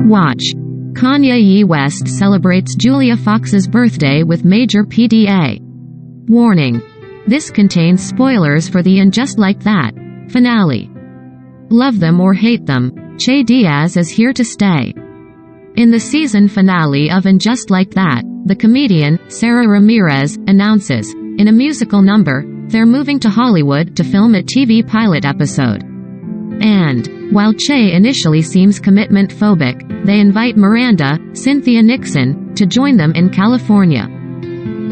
Watch. Kanye West celebrates Julia Fox's birthday with major PDA. Warning. This contains spoilers for the And Just Like That finale. Love them or hate them, Che Diaz is here to stay. In the season finale of And Just Like That, the comedian, Sara Ramirez, announces, in a musical number, they're moving to Hollywood to film a TV pilot episode. And, while Che initially seems commitment-phobic, they invite Miranda, Cynthia Nixon, to join them in California.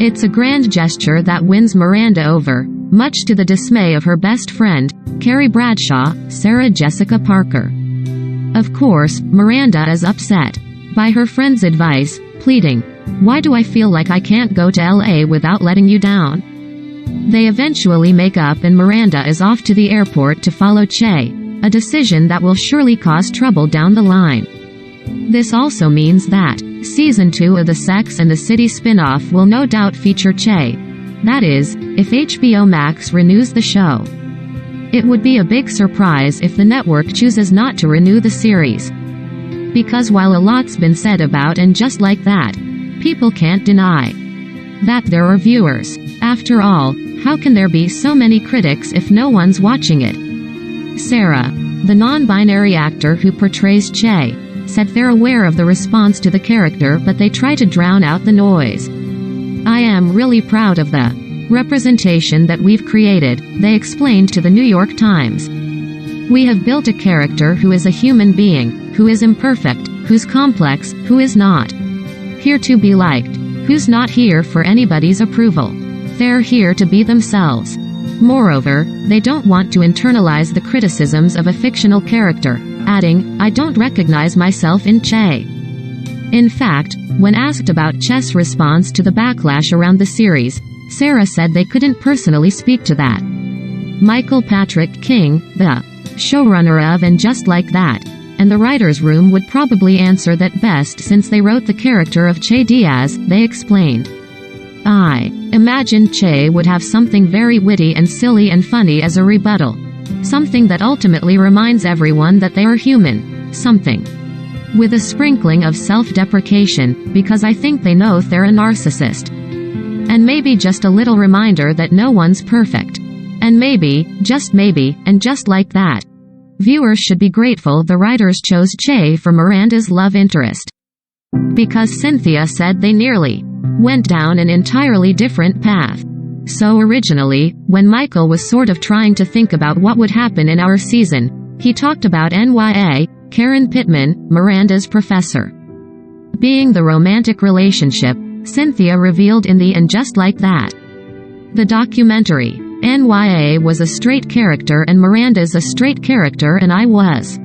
It's a grand gesture that wins Miranda over, much to the dismay of her best friend, Carrie Bradshaw, Sarah Jessica Parker. Of course, Miranda is upset by her friend's advice, pleading, "Why do I feel like I can't go to LA without letting you down?" They eventually make up and Miranda is off to the airport to follow Che, a decision that will surely cause trouble down the line. This also means that Season 2 of the Sex and the City spin-off will no doubt feature Che. That is, if HBO Max renews the show. It would be a big surprise if the network chooses not to renew the series. Because while a lot's been said about And Just Like That, people can't deny that there are viewers. After all, how can there be so many critics if no one's watching it? Sara, the non-binary actor who portrays Che, said they're aware of the response to the character but they try to drown out the noise. "I am really proud of the representation that we've created," they explained to the New York Times. "We have built a character who is a human being, who is imperfect, who's complex, who is not here to be liked, who's not here for anybody's approval. They're here to be themselves." Moreover, they don't want to internalize the criticisms of a fictional character, adding, "I don't recognize myself in Che." In fact, when asked about Che's response to the backlash around the series, Sara said they couldn't personally speak to that. Michael Patrick King, the showrunner of And Just Like That, and the writer's room would probably answer that best since they wrote the character of Che Diaz, they explained. "I imagine Che would have something very witty and silly and funny as a rebuttal. Something that ultimately reminds everyone that they are human. Something with a sprinkling of self-deprecation, because I think they know they're a narcissist. And maybe just a little reminder that no one's perfect. And maybe, just maybe, and just like that, viewers should be grateful the writers chose Che for Miranda's love interest. Because Cynthia said they nearly went down an entirely different path. So originally, when Michael was sort of trying to think about what would happen in our season, he talked about NYA, Karen Pittman, Miranda's professor, being the romantic relationship Cynthia revealed in the And Just Like That, the documentary. NYA was a straight character and Miranda's a straight character and I was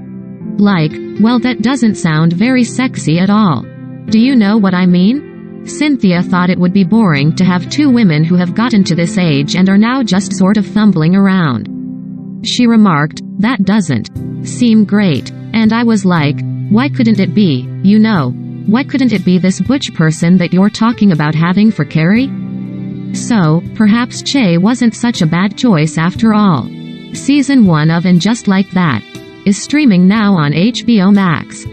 like, well, that doesn't sound very sexy at all. Do you know what I mean? Cynthia thought it would be boring to have two women who have gotten to this age and are now just sort of fumbling around. She remarked, "That doesn't seem great." And I was like, why couldn't it be, you know? Why couldn't it be this butch person that you're talking about having for Carrie? So, perhaps Che wasn't such a bad choice after all. Season 1 of And Just Like That is streaming now on HBO Max.